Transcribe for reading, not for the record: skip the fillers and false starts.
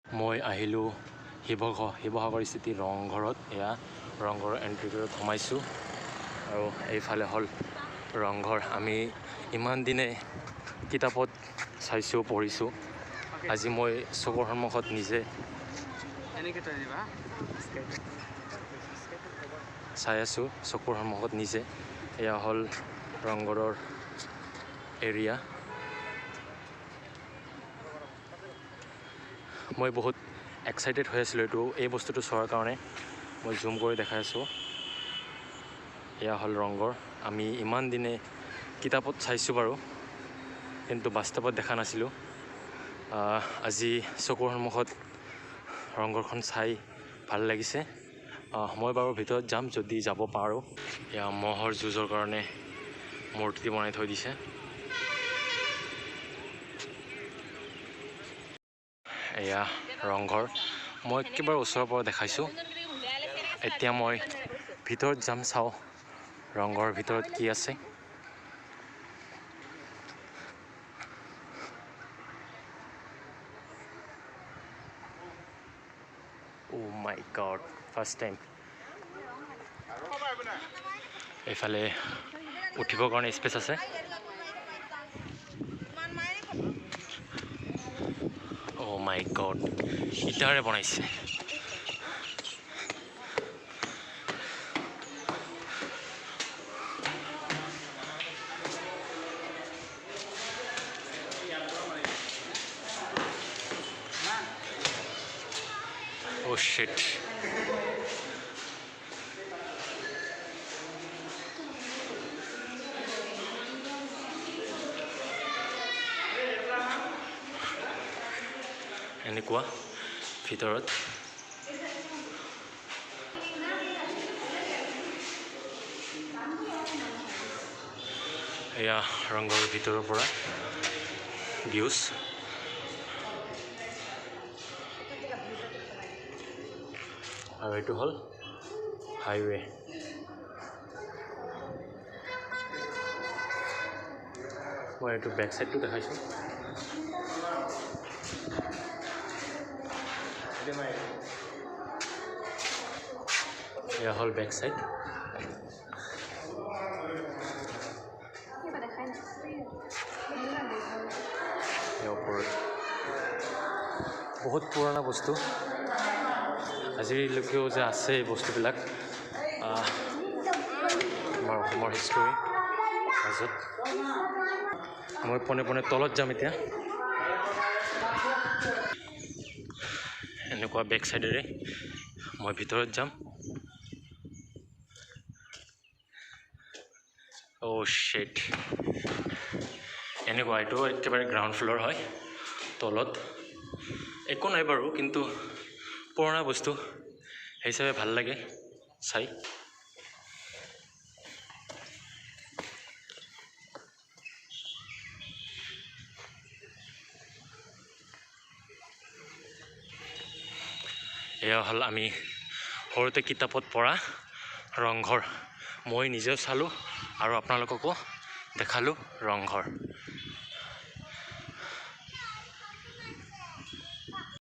মই আহিলোঁ শিৱসাগৰ স্থিতি ৰংঘৰত। এয়া ৰংঘৰৰ এণ্ট্ৰি গেটত সোমাইছোঁ আৰু এইফালে হ'ল ৰংঘৰ। আমি ইমান দিনে কিতাপত চাইছোঁ, পঢ়িছোঁ, আজি মই চকুৰ সন্মুখত নিজে চাই আছোঁ, চকুৰ সন্মুখত নিজে। এয়া হ'ল ৰংঘৰৰ এৰিয়া। মই বহুত এক্সাইটেড হৈ আছিলোঁ এই বস্তুটো চোৱাৰ কাৰণে। মই জুম কৰি দেখাই আছোঁ। এয়া হ'ল ৰংঘৰ। আমি ইমান দিনে কিতাপত চাইছোঁ বাৰু, কিন্তু বাস্তৱত দেখা নাছিলোঁ। আজি চকুৰ সন্মুখত ৰংঘৰখন চাই ভাল লাগিছে। মই বাৰু ভিতৰত যাম যদি যাব পাৰোঁ। এয়া মহৰ যুঁজৰ কাৰণে মূৰ্তি বনাই থৈ দিছে। এয়া ৰংঘৰ। মই একেবাৰে ওচৰৰ পৰা দেখাইছোঁ। এতিয়া মই ভিতৰত যাম, চাওঁ ৰংঘৰৰ ভিতৰত কি আছে। Oh my God, first time. এইফালে উঠিবৰ কাৰণে স্পেচ আছে। Oh my God, ইটাৰে বনাইছে। Oh shit. এনেকুৱা ভিতৰত এয়া ৰংঘৰৰ ভিতৰৰ পৰা ভিউজ। আৰু এইটো হ'ল হাইৱে। মই এইটো বেক চাইডটো দেখাইছোঁ। এয়া হ'ল বেক চাইড। ইয়াৰ ওপৰত বহুত পুৰণা বস্তু, আজিলৈকেও যে আছে এই বস্তুবিলাক। আমাৰ অসমৰ হিষ্টৰী মাজত। মই পোনে পোনে তলত যাম এতিয়া। এনেকুৱা বেক চাইডেৰে মই ভিতৰত যাম। Oh shit. এনেকুৱা এইটো একেবাৰে গ্ৰাউণ্ড ফ্ল'ৰ হয়। তলত একো নাই বাৰু, কিন্তু পুৰণা বস্তু সেই হিচাপে ভাল লাগে চাই। এয়া হ'ল আমি সৰুতে কিতাপত পঢ়া ৰংঘৰ। মই নিজেও চালোঁ আৰু আপোনালোককো দেখালোঁ ৰংঘৰ।